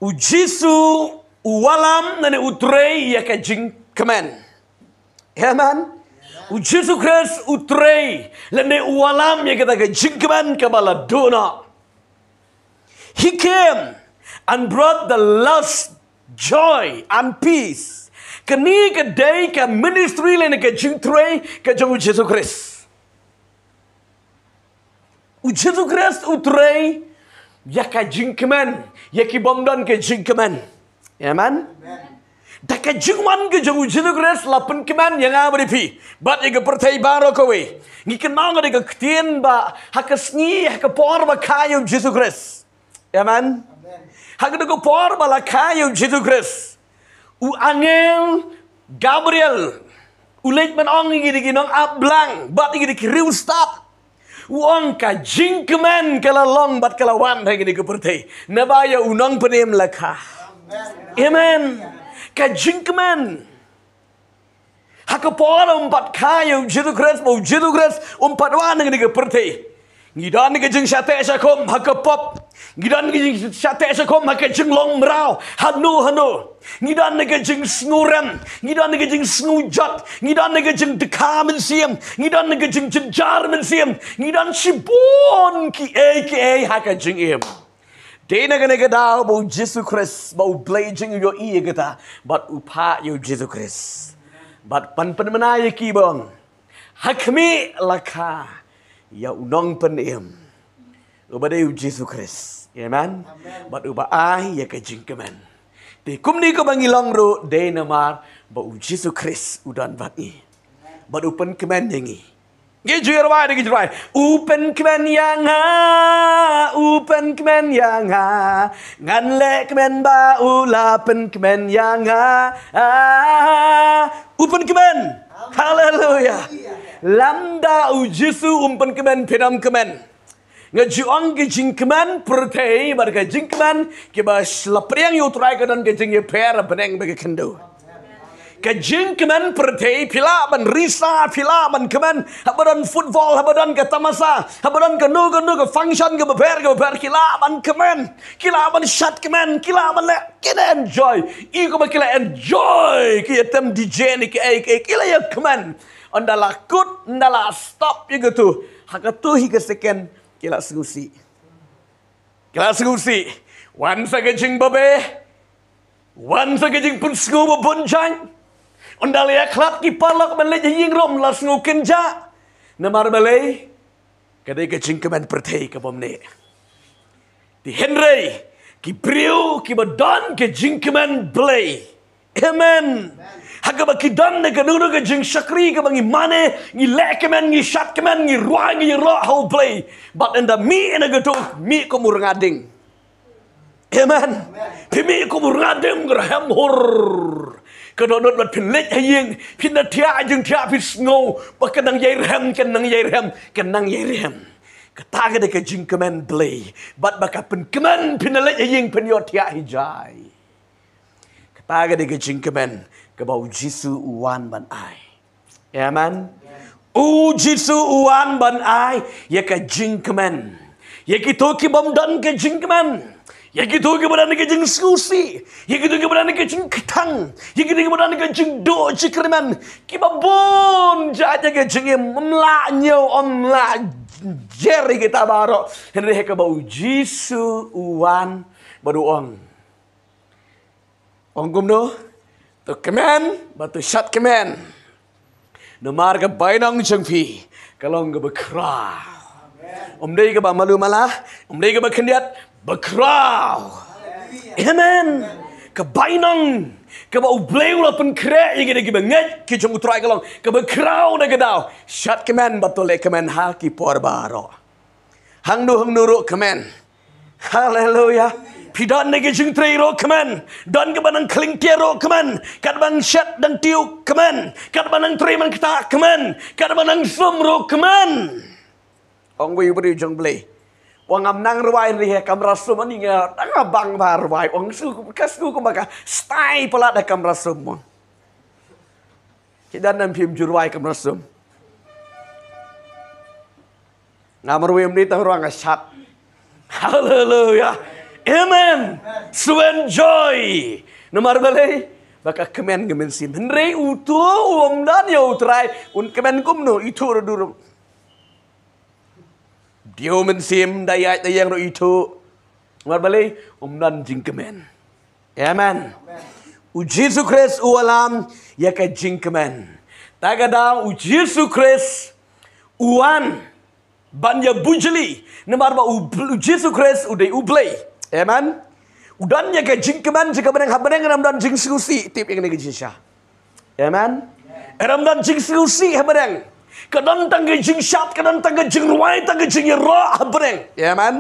Ujisu uwalam nane utrei ya ka jing kemen. Amen. Ujisu Christ utrei lane uwalam ya kita ka jing kemen kabala dona. He came and brought the lust, joy and peace. Kani ka day ka ministry lane ka jing trei ka jong Ujisu Christ. Ujisu Christ utrei ya ka jing kemen. Ya ki bomdan ke jing kemen. Amen. Da ka jing man ke jong Ujisu Christ lapan kemen yang abri pi. Bat ya ka pertai baro kowe. Ngi kenang ka ketien ba hakasni hakapor ba kayo Ujisu Christ. Amen. Hagda ko por ba la kayo Ujisu Christ. U angel Gabriel ulit man ong ngi ginong ablang bat ngi kriu stop. Uang ka jing kemen kala long bat kala wan hai gini kepertai. Nabaya unang penem laka. Amen. Ka jing kemen. Hakapora umpat kaya Ujisu Christ mau Ujisu Christ umpat wan gini kepertai. Ngidan ke jing syate syakom hakapop. Ngidan ke jing syate syakom hakajing long merau. Hanu. Ngidan ke jing snurem. Ngidan ke jing snujat. Ngidan ke jing dekamen siam. Ngidan ke jing jenjar men siam. Ngidan sibon ki hakajing im. Dena kena kedau bau Yesus Christ bau blazing yo iya kita. Bat upa yo Yesus Christ. Bat pan menaya ki bang. Hakmi laka. Ya unong penem. Ubade Yesus Christ. Amen. Bat uba ai ya kajing kemen. Di kumni ko bangilong ro de namar ba Yesus Christ udan bat ni. Bat upen kemen yangi. Gijir wa de gijir. Upen kemen yang ha, upen kemen yang ha. Ngan le kemen ba ulapen kemen yang ha. Upen kemen. Hallelujah. Lambda ujisu umpan kemen penam kemen. Ngajuang ke jing kemen pertei barga jing kemen ke bas lapriang yu try ka dan ke jing ye per beneng bagi kendo. Ke jing kemen pertei pila man risa pila man kemen habadan football habadan ke tamasa habadan ke nu ke function ke beber kila man kemen kila man shot kemen kila man le kila enjoy iko ba kila enjoy ke tem DJ ni ke kila ya kemen. Andala kut, andala stop juga tu. Hakatu hingga second kila segusi. Kila segusi. Wan sa kajing babe. Wan sa kajing pun sengu babunjang. Andala ya klap ki palak man le jing rom la sengu kenja. Namar balay. Kadai kajing keman pertei ka bomne. Di Henry ki priu ki badan kajing keman blay. Amen. Haga bakidan na kanuno ka jing shakri ka bangi mane ngi lekemen ngi shat kemen ngi ruang ngi ro whole play but in the me in a gato me ko murngading. Amen. Pimi ko murngading graham hor. Kadonot bat pinlet haying pinatia jing tia pisngo bakanang yairham kanang yairham. Kataga de ka jing kemen play but bakapin kemen pinalet haying pinyo tia hijai. Kataga de ka jing kemen kabau Jisu uwan ban ai. Amen. Jisu uwan ban ai ya ka jing kemen. Ya kito ki bam dan ka jing kemen. Ya kito ki badan ka jing susi. Ya kito ki badan ka jing ketang. Ya kito ki badan ka jing do cikremen. Ki babon jaja ka jing mla nyo omla jeri kita baro. Henry ka bau Jisu uwan baduong. Ongkum no. To kemen, batu shat kemen. Namar ka bainang jengpi, kalong ka bakraw. Umday ka ba malu malah, umday ka ba kendiat, bakraw. Amen. Ka bainang, ka ba ublay ula pen kre, yung gini ka nget, ki jeng utray kalong, ka bakraw na ka daw. Shat kemen, batu le kemen haki por baro. Hangnu ro kemen. Hallelujah. Pidan nege jing ro kemen dan ke banang kling tiaro kemen kat bang shat dan tiu kemen kat banang tre man kita kemen kat banang sumro kemen ong wi bri jong ble wang am nang ruai ri he kamra sum ani nga tang bang bar ruai ong su kas ku maka style pala da kamra sum kidan nam phim juruai kamra sum ngamar wi mni tang ruang shat. Hallelujah. Amen. So enjoy. Nomor balai. Baka kemen sim. Henry utu dan ya utrai. Kemen kumno itu dulu. Dia mensim daya yang itu. Nomor balai. Dan jing kemen. Amen. Jesu Christ ualam ya ka jing kemen. Tagada Jesu Christ uan banya bujeli. Nomor ba Jesu Christ udai ublay. Amen. Udan ya ke jing keman jika benang habenang ram dan jing susi tip yang negi jisha. Amen. Ram dan jing susi habenang. Kadang tangga jing syat, kadang tangga jing ruai, tangga jing ra habenang. Amen.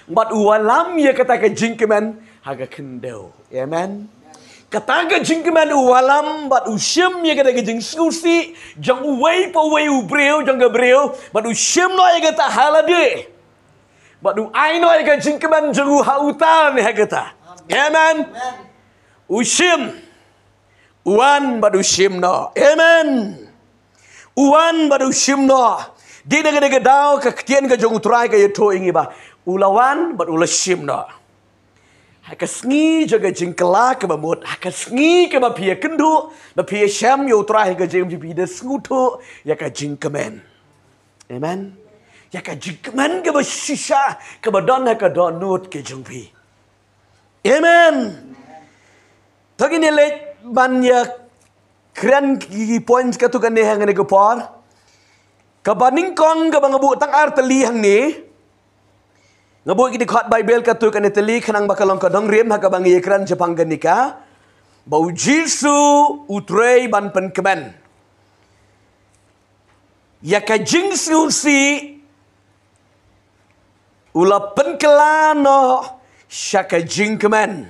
Bat ualam ya kata ke jing keman haga kendau. Amen. Kata ke jing keman ualam bat usyam ya kata ke jing susi jang uwai pa uwai ubreu jang gabreu bat usyam no ya kata halade. Badu aino ay jing keman juru hautan ya kata. Amen. Ushim. Uan badu shim no. Amen. Uan badu shim no. Di negara dau ke ketian ke jong utrai ke yato ingi ba. Ulawan badu ula shim no. Haka sngi jaga jing kela ke bamut. Haka sngi ke ba pia kendu. Ba pia syam yo utrai ke jing jipida sngutu ya ka jing keman. Amen. Ya ka jikman ke bersisa ke badan ke donut ke jumpi. Amen. Tagi ni lek banyak keren poin ke tu kan ni hang ni ke por. Ke baning kong ke bangabu tang arteli hang ni. Ngabu ki di khot Bible ke tu kan teli khanang bakalong ke dong rem ha ke bangi keren Jepang ganika. Bau Jesu utrei ban pen kemen. Ya ka jing si ula penkelano syaka jing kemen.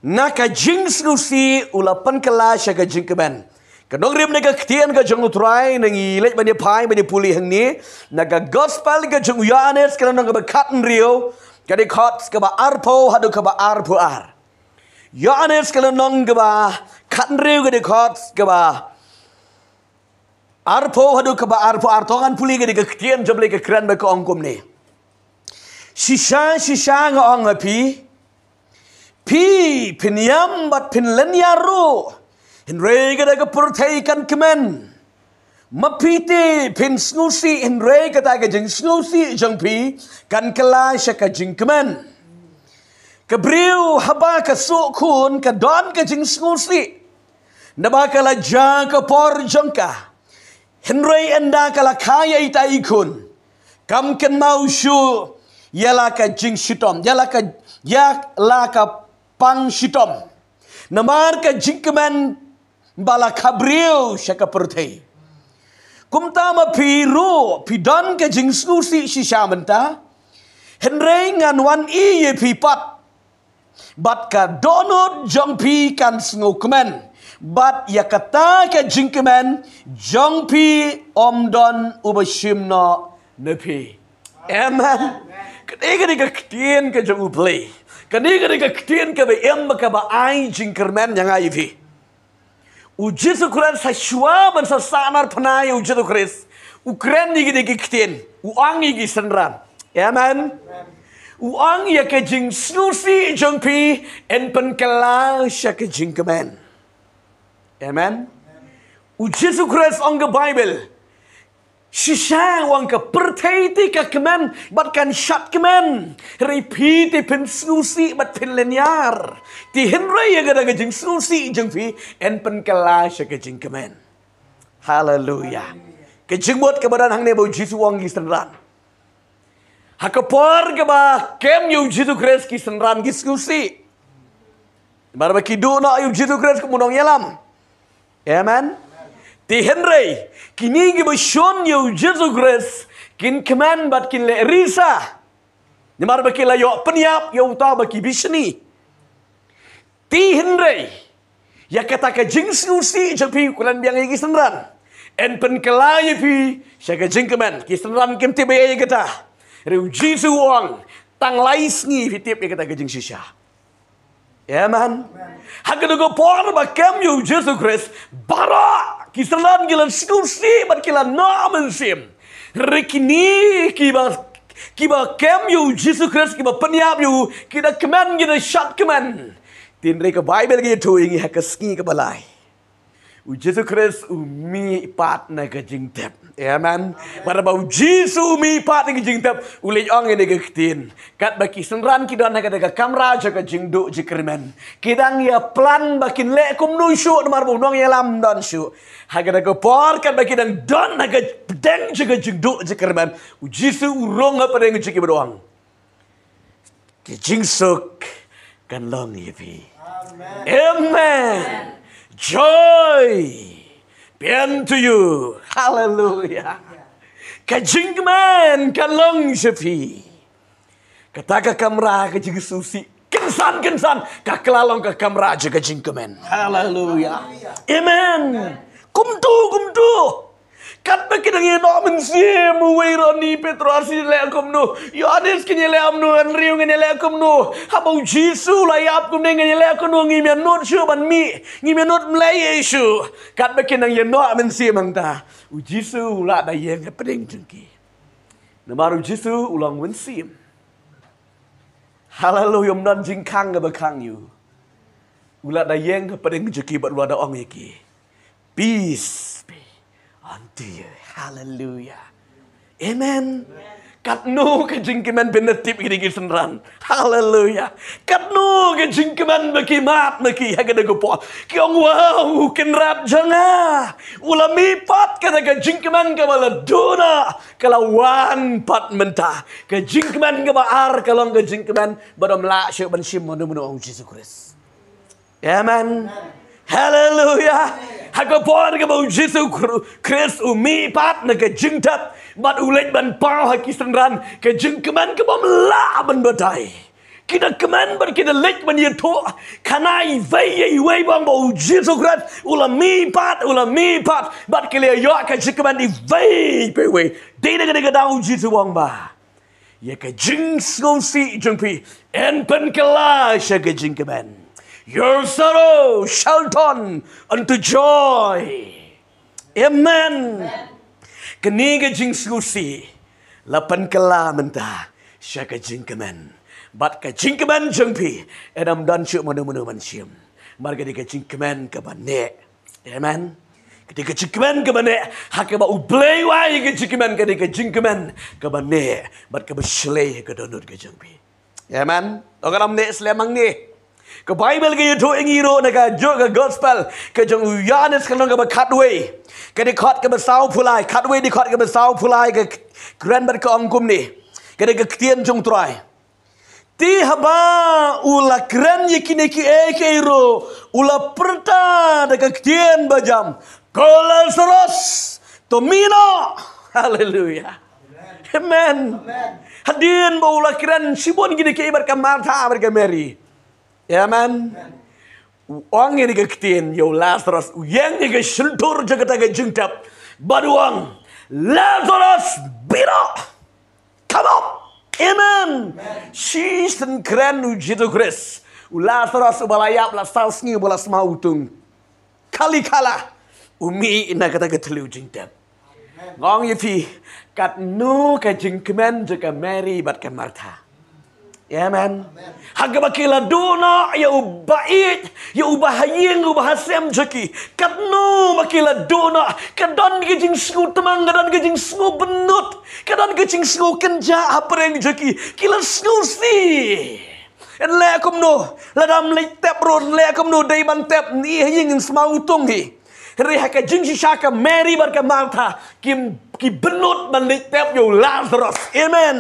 Naka jing susi ula penkela syaka jing kemen. Kadang rim naga ketian ka jeng utrai nangi lek bani pai bani puli hang ni. Naga gospel ka jeng Yohanes kana naga bekaten rio. Kadi khot ka ba arpo hadu ka ba arpo ar. Yohanes kana nong ka ba katen rio kadi khot ka ba arpo hadu ke ba arpo artongan puli ke de ketian jable ke kran ba ko ongkom ni. Shisha ngong pi pinyam bat pinlenyaru. Hinre ke de ke purtai kan kemen. Mapiti pin snusi hinre ke ta ke jeng snusi jeng pi kan kela syaka jeng kemen. Kebriu haba ke sukun ke don ke jeng snusi. Naba kala ja ke por jengka. Henry enda kala kaya ita ikun. Kam ken mau syu yala ka jing shitom. Yala ka pang shitom. Namar ka jingkeman bala kabriu syaka pertei. Kumtama piru pidan ka jing susi sishamenta. Henry ngan wan iye pipat. Bat ka donut jong pi kan snukmen. Bat ya kata ke jingkeman jongpi omdon ubashimno nepi. Amen. Ketika dia ketien ke jong uplay. Ketika dia ketien ke be ke ba ai jingkerman yang ai vi. Jesu Christ sashwa ban sasanar panai Jesu Christ. Ukren ni dia ketien. Uang igi senran. Amen. Uang ya ke jing susi jongpi en penkela syaka jingkeman. Amen. Jesu Christ on the Bible. Shisha wang ka pertaiti ka kemen bat kan syat kemen. Repeat pen susi bat pen lenyar. Ti henry ya gada jeng susi jeng pi en pen kelas ka jeng kemen. Hallelujah. Ke jeng buat kebadan hang ne bau Jesu wang gi senran. Hakapor ke ba kem yu Jesu Christ ki senran gi susi. Bar ba kidu na yu Jesu Christ kemunong yalam. Amen. Ti Henry kini gi bashon yo Jesu Christ kin keman bat kin le risa. Nimar bakila yo penyap yo uta baki bishni. Ti Henry ya kata ka jing susi japi kulan biang gi senran. En pen kelai pi syaka jing keman ki senran kem ti be kata. Reu Jesu wang tang lais ni fitip ya kata ka jing shisha. Amen. Hagadugo por ba kem yu Jesu Christ bara kisalan gilan skusi bat kilan namen sim. Rekini ki ba Kiba kem you Jesus Christ kiba penyap you kita kemen kita shot kemen. Tin reka Bible kita tu ingi hak ski ke balai. Jesus Christ umi pat na ke jingtep. Amen. Pada bau Jesus umi pat na ke jingtep ulej ong ini ke tin. Kat baki senran kita nak kata kamera jaga jingdu jikrimen. Kidang ya plan bakin le kum nu syu mar bu nong ya lam don syu. Haga ke por kat baki dang don nak deng jaga jingdu jikrimen. Jesus urong apa deng jiki berdoang. Ke jingsuk kan long yepi. Amen. Joy be unto you. Hallelujah. Kajingman kalong sepi. Kataka kamera kajing susi. Kensan kaklalong ka kamera jaga jingkemen. Hallelujah. Amen. Kumtu. Kat bakidang ino mensie muwaironi Petrasi leakum nu. Yohanes kini leam nu Andrew kini leakum nu. Habau Jisu layap kum dengan leakum nu ngimianut syu ban mi. Ngimianut Melayu syu. Kat bakidang ino mensie mangta. Jisu ulah dayeng peding jengki. Namaru Jisu ulang mensie. Hallelujah mnan jingkang ke bakang you. Ulah dayeng peding jengki bat luar da ong yaki. Peace unto you. Hallelujah. Amen. Katnu ke jingkiman benetip gini senran. Hallelujah. Katnu ke jingkiman baki mat baki hagada gopo. Kiong wow kenrap janga. Ulami pat kata ke jingkiman ke bala dona kalawan pat mentah. Ke jingkiman ke baar kalong ke jingkiman badam la syuk ban shim manu Jesus Christ. Amen. Hallelujah. Hakapon ke bau Jesus Christ umi pat na ke jingtap bat ulet ban pau haki senran ke jingkeman ke bam la ban batai. Kita keman ban kita lek ban yeto kanai vei wei bang bau Jesus Christ ulami pat bat kele yo ke jingkeman di vei pe wei. Dei de dau Jesus wang ba. Ye ke jing si jengpi en pen kala sya ke jingkeman. Your sorrow shall turn unto joy. Amen. Kini ke jing susi. Lapan kala mentah. Syaka jing kemen. Bat ke jing kemen jengpi. Edam dan syuk manu-manu mansyim. Marga di ke jing kemen ke banek. Amen. Ketika jing kemen ke banek. Hake ba ublay wai ke jing kemen. Ketika jing kemen ke banek. Bat ke berselay ke donut ke jengpi. Amen. Orang nek selemang ni. Ke Bible ke yuto ingiro na ka jo ke gospel ke jong Yohanes kalong ke katwe ke di kot ke besau pulai katwe di kot ke besau pulai ke grand bar ke ongkum ni ke di ke tien jong trai ti haba ula grand yikini ki iro ula perta de ke tien bajam kolesterol tomino. Hallelujah. Amen. Hadin ba ula grand sibon gini ke ibar ke Martha bar ke Mary. Amen. Orang ini keketin yo Lazarus yang ni ke shelter jaga taga jengtap baduang Lazarus biro come up. Amen. She's the grand Jesus Christ. Lazarus ubalayap la sausni bola semau tung kali kala umi ina kata ketelu jengtap. Ngong yepi kat nu ke jengkemen jaga Mary bat ke Martha. Amen. Haga bakila dona ya ubait ya ubahayeng ubahasem jeki katno bakila dona kadan gejing sku temang kadan gejing sku benut kadan gejing sku kenja apreng jeki kila sku si en le akum no ladam le tep ron le akum no dai ban tep ni ying semau tung hi Reha ka jing shaka Mary barka Martha ki benut ban le tep yo Lazarus. Amen.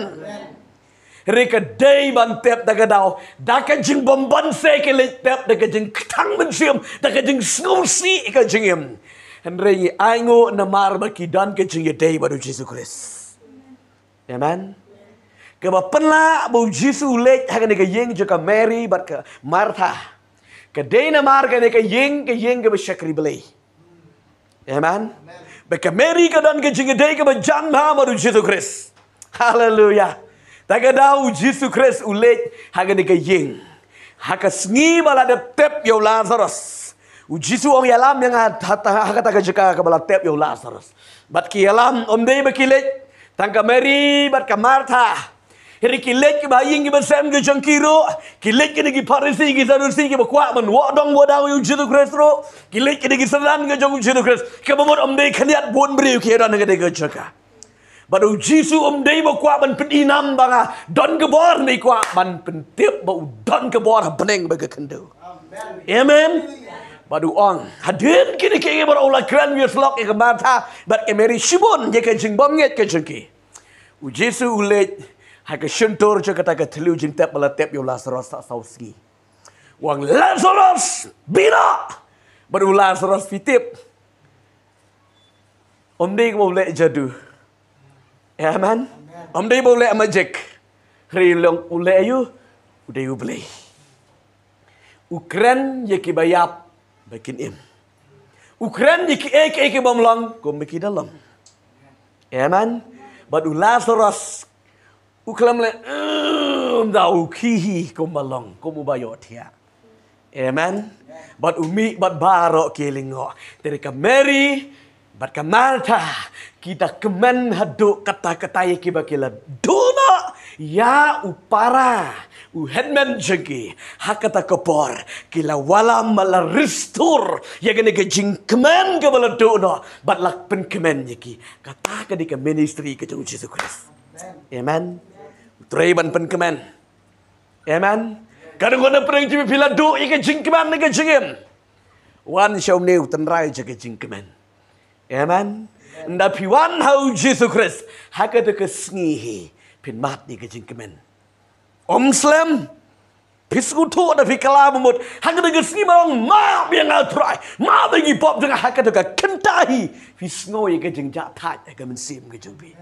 Reka day ban tep daga daw daka jing bomban se ke le tep daga jing tang ban siam daga jing snusi ka jing em henry aingo na mar ba ki dan ke jing day baru Jesus Christ. Amen. Ke ba penla bu Jesus le ha ke yeng joka Mary bat ke Martha ke day na mar ke yeng ke ba shakri bele. Amen. Ba ke Mary ka dan ke jing day ke ba jan ba baru Jesus Christ. Hallelujah. Taga daw Jesus Christ ulit haga ni kayeng. Haka sngi bala de tep yo Lazarus. U Jesus ong yalam yang haga taga jeka ka bala tep yo Lazarus. Bat ki yalam om day bakilit Tangka Mary bat ka Martha. Heri kilet ki baying ki bersem ke jangkiro, kilet ki negi Parisi ki Sadusi ki bakwa man wadong wadang yu Yesus Kristus, kilet ki negi seran ke jang Yesus Kristus, ke bamot omdei khaniat bon beriu ki ran ke de jaka. Badu Yesus omdei bakwa man pedinam banga don ke bor ni kwa man pentip bau don ke bor beneng bagi kendo. Amen. Badu ong hadir kini ki bar ulah kran wi slok ke Martha bat ke Mary Shimon je ke jing bom nget ke jangki. Yesus ulet hai ke syentur je kata ke telu jing tep meletep yo Lazarus tak sauski. Wang Lazarus bina. Baru Lazarus fitip. Om dia boleh jadu. Amen. Om dia boleh magic. Hari long boleh ayu. Udah you boleh. Ukran ye ki bayap bakin im. Ukran ye ki ek bamlang ko meki dalam. Amen. Baru Lazarus uklam le dau kihi ko malong ko mubayot ya. Amen. Bat umi bat baro kelingo. Dari ka Mary bat ka Martha kita kemen haduk kata-kata ye kibakila dona ya upara u headman jegi hakata kopor kila wala mala restore ya gene ke jing kemen ke bala dona bat lak pen kemen yeki kata ka di ka ministry ke Yesus Kristus. Amen. Treiban pen kemen. Amen. Kadang-kadang perang cipi pila do ika jing kemen ika jingim. Wan syau neu tenrai jaga jing kemen. Amen. Ndapi wan hau Yesus Kristus haka de ke sngihi pin mat ni ke jing kemen. Om Slam pisku tu da fi kala mut haka de ke sngi mang ma biang al try. Ma bagi pop dengan haka de ke kentahi fi snoi ke jing ja thai ke men sim ke jing bi.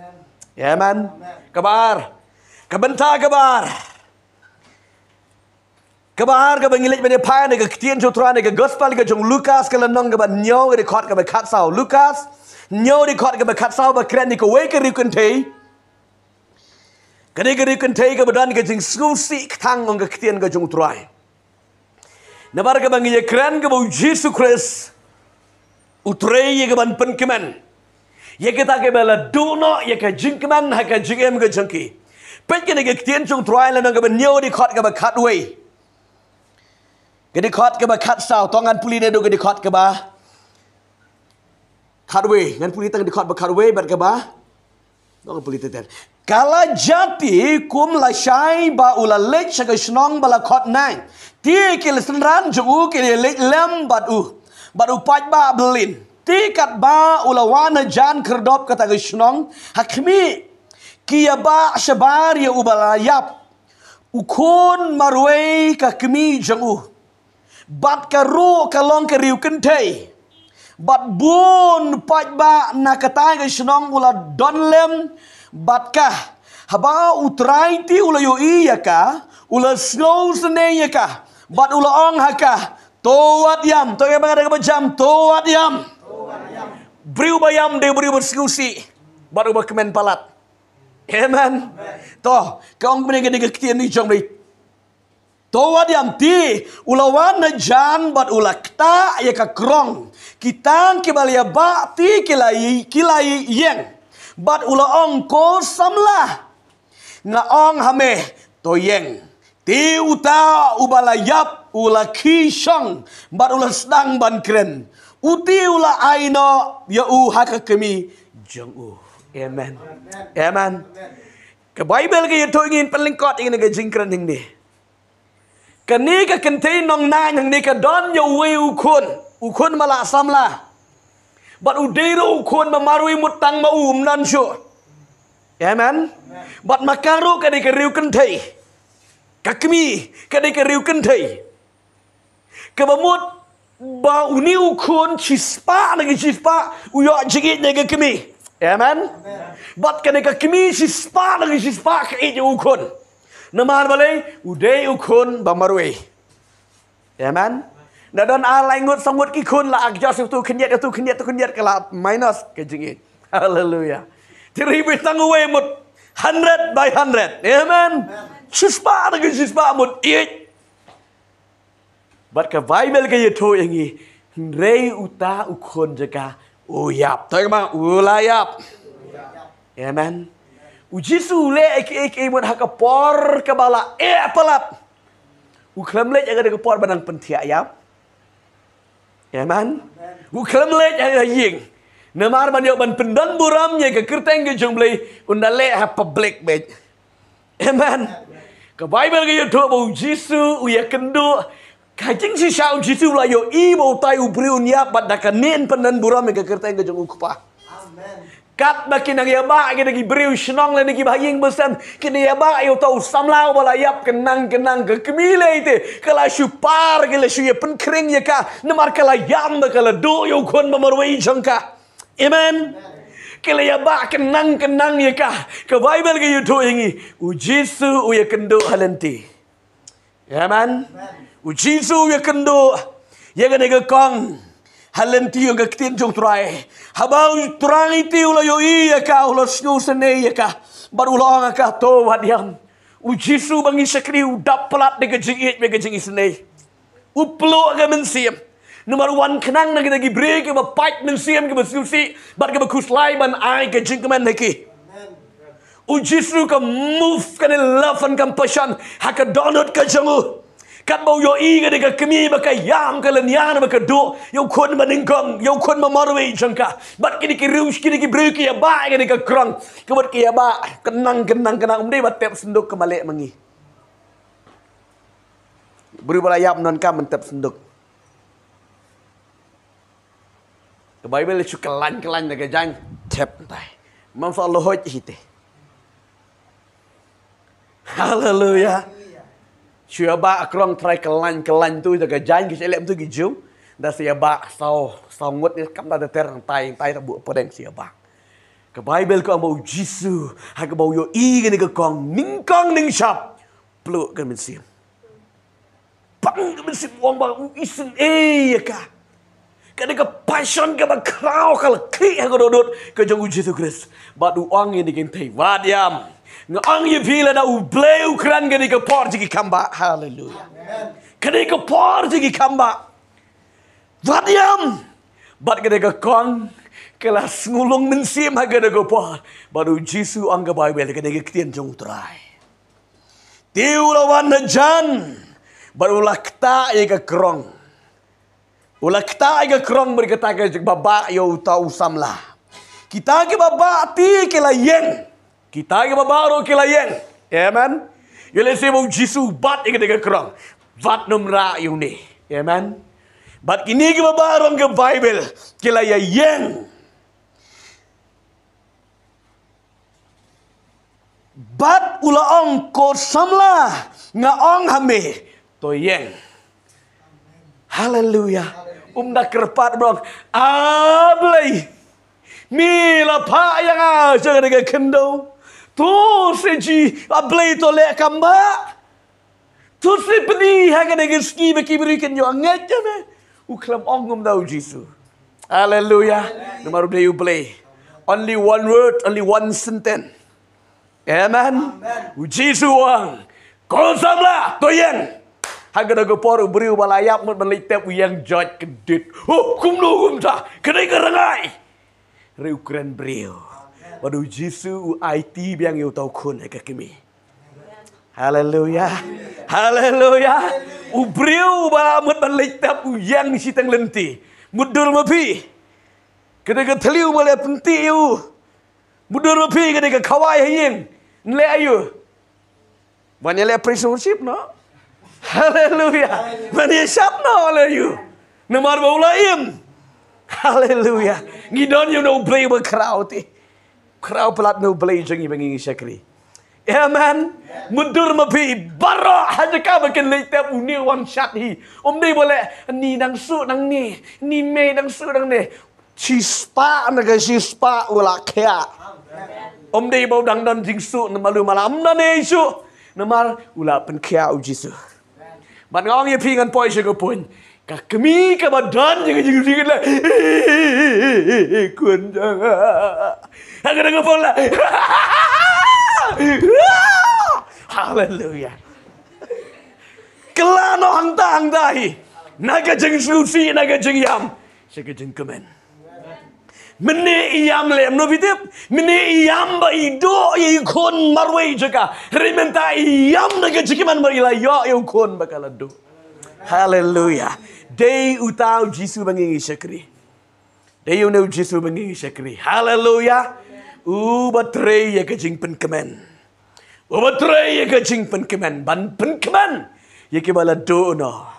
Amen. Kabar. Kebentar kabar. Kabar ke bengilit bende pai ne ke tien chutran ne ke gospel ke jong Lukas ke lenong ke ban nyo ke khot ke ba khat sau Lukas nyo di khot ke ba khat sau ba kren ni ke we ke ri kun thei. Ke ni ke ri kun thei ke badan ke jing sku si thang ong ke tien ke jong trai. Ne bar ke bangi ye kren ke bu Yesus Kristus. Utrei ye ke ban pen kemen. Ye kita ke bela duno ye ke jing kemen ha ke jing em ke jangki. Pet ke ni ke tien jong trai lenong ke ban nyo di khot ke ba khat we. Ke di khot ke ba khat sau tongan puli ne do ke di khot ke ba khat we ngan puli tang di khot ba khat we bat ke ba dong puli teten kala jati kum la shai ba ula lech ke snong bala khot nai ti ke senran ju ke lech lem bat u paj ba blin ti kat ba ula wana jan kerdop kata ke snong hakmi kia ba shabar ya ubala yap ukun marwei ka kmi jangu bat karu kalong ke riu kentei bat bun paj ba na katai ke snong ula donlem bat ka haba utrai ti ula yo iya ka ula snow sene ya ka bat ula ong haka towat yam to ke bangada ke jam towat yam briu bayam de briu berskusi bat uba kemen palat. Amen. Toh ke ong bene ke ketien ni jong dei towat yam ti ulawan na jan bat ulakta ya ka krong kitang kibalia ba ti kilai yeng bat ula ong ko samla nga ong hame to yeng ti uta ubala yap ula kishang bat ula sedang ban kren uti ula aino ya u haka kemi jong u. Amen. Amen. Ke Bible ke to ingin pelingkot ingin ke jingkren ning ni. Kani ka kentei nong nang hang ni ka don yo we ukun mala samla bat udero ukun mamarui mutang ma nan syo. Amen. Bat makaru ka ni ka riu kentei kakmi ka ni ka riu kentei ka bamut ba uni ukun chispa ngi chispa uyo jigit ni ka kmi. Amen. Bat ka ni ka kmi chispa ngi chispa ka i ukun Naman balai udai ukun bamarui. Amen. Nadon alai ngut sangut ki kun la agjas tu kenyat kala minus ke jingit. Hallelujah. Tiri bitang uwe mut 100 by 100. Amen. Chispa dengan chispa mut iit. Bat ka Bible ke yeto yangi rei uta ukun jaga uyap. Tahu ke bang ulayap. Amen. Ujisu le ek mun hakapor kabala pelap. Uklam le jaga kapor banang pentia yap. Amen. Uklam le jaga ying. Namar man yo ban pendan buram ye ke kerteng ke jomble undale ha public bej. Amen. Ke Bible ke yo to bo Jisu uya kendo kai jing si sao Jisu la yo i bo tai ubri unya bat dakanin pendan buram ye ke kerteng ke jong ukpa. Amen. Kat makin ang yaba ke nagi briu shnong le nagi bahing besan kini yaba yo tau samlau bala yap kenang ke kemile ite kala syupar ke le syu pen kring ye ka namar kala yam kala do yo kon mamarwei jangka. Amen. Kala yaba kenang ye ka ke Bible ke yo to ingi ujisu uya kendo halenti. Amen. Ujisu uya kendo ye ga nega kong halenti yung gaktin jong try. Habau turang iti ulo yo iya ka ulo snu sene ya ka. Baru ulo ang ka to wadiam. Ujisu bangi sakri udap pelat de gejingit me gejingit sene. Uplo aga mensiam. Number 1 kenang na gidagi break ba fight mensiam ke basusi bat ke bakuslai ban ai gejing kemen neki. Ujisu ka move kan love and compassion haka donut ka jangu. Kat bau yo i ga de kemi ba ka yam ka len yana ba ka do yo kon maningkong yo kon mamarwe jangka bat kini ki rius kini ki break ya ba ga de ka krang kebat ki ya ba kenang umde bat tep senduk ke malek mangi beri bala yap non ka mentep senduk ke Bible chu kelan de ka jang tep tai mam sa Allah hoj hite hallelujah. Siya ba akrong try kelan tu da gajan ki selem tu giju da siya ba sau ngot ni kam da ter tai ta bu podeng siya ba ke Bible ko mau Jisu ha ke bau yo i ni ke kong ning shap pluk ke mensim pang ke mensim wong ba isen ya ka ka de ke passion ke ba kraw kal ki ha ko dodot ke jong Jisu Kristus ba du ong ni ken tai wadiam Ang ye vila na ubleu kran gani ka por jigi kamba. Hallelujah. Kani ka por jigi kamba. Vadiam. Bat gani ka kong. Kelas ngulung mensim ha gani ka por. Baru Jisu ang ka Bible gani ka kitian jong try. Tiulawan na jan. Baru lakta ye ka krong. Ulakta ye ka krong berkata ka baba yo tau samla. Kita ke baba ti ke la yen. Kita ke babaro ke layeng. Amen. Yole se mo Jisu bat ke de krong. Vat numra yune. Amen. Bat kini ke babaro ke Bible ke layeng. Bat ula ong ko samla nga ong hame to yeng. Hallelujah. Umda kerpat bro. Ablay. Mila pa yang aja dengan kendo. Tu seji ablay to le kamba. Tu se peni haga dengan ski beki berikan yo anget jana. Uklam ongum dau Jisu. Hallelujah. Nomor day you play. Only one word, only one sentence. Amen. Jisu ang konsamla to yen. Haga dago poru beriu balayap mut melitep yang judge kedit. Oh kumno kumta. Kedai kerengai. Riu keren beriu. Waduh Jisu IT biang you tau kun ke kimi. Hallelujah. Hallelujah. Ubriu ba mut melitep yang sitang lenti. Mudur mapi. Kedai ke teliu boleh penti you. Mudur mapi kedai ke kawai hing. Nle ayu. Banyak le apprenticeship no. Hallelujah. Banyak syap no le you. Namar baulaim. Hallelujah. Ngidon you no play with crowd. Crowd pelat no play jangi bangi syakri. Amen. Mundur mapi barra haja ka bakin leitap uni one shot hi. Om ni boleh ni nang su nang ni me nang su nang ni. Chispa naga chispa ula kya. Om ni bau dang don jing su namalu malam na ne su. Namar ula pen kya u Jisu. Ban ngong ye pingan poi syukur pun. Kami ke badan jangan lah. Kun jangan. Agak dengar pula. Hallelujah. Kelano hang dahi. Naga jeng susi, naga jeng yam. Saya jeng kemen. Mene iyam lem no vitip. Mene iyam ba ido ikon marway jaka. Rementa iyam na kejikiman marila yo ikon bakalado. Hallelujah. Day utau Jisu bangi syakri. Day unau Jisu bangi syakri. Hallelujah. Batre ya kejing penkemen. Batre ya kejing penkemen. Ban penkemen. Ya kebalado no.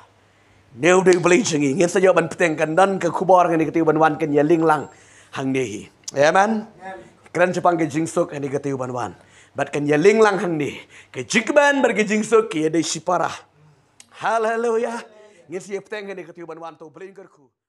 Neu day boleh jengi. Ngin saja ban petengkan dan ke kubor ngani ketiu ban wan kan ya ling lang. Hang nehi. Amen. Keren Jepang ke jingsuk ani ketiu ban wan. Bat kan ya ling lang hang ni. Ke jingban bar ke jingsuk ya day sipara. Hallelujah. Ngin siya petengkan ni ketiu ban wan tu belingkerku.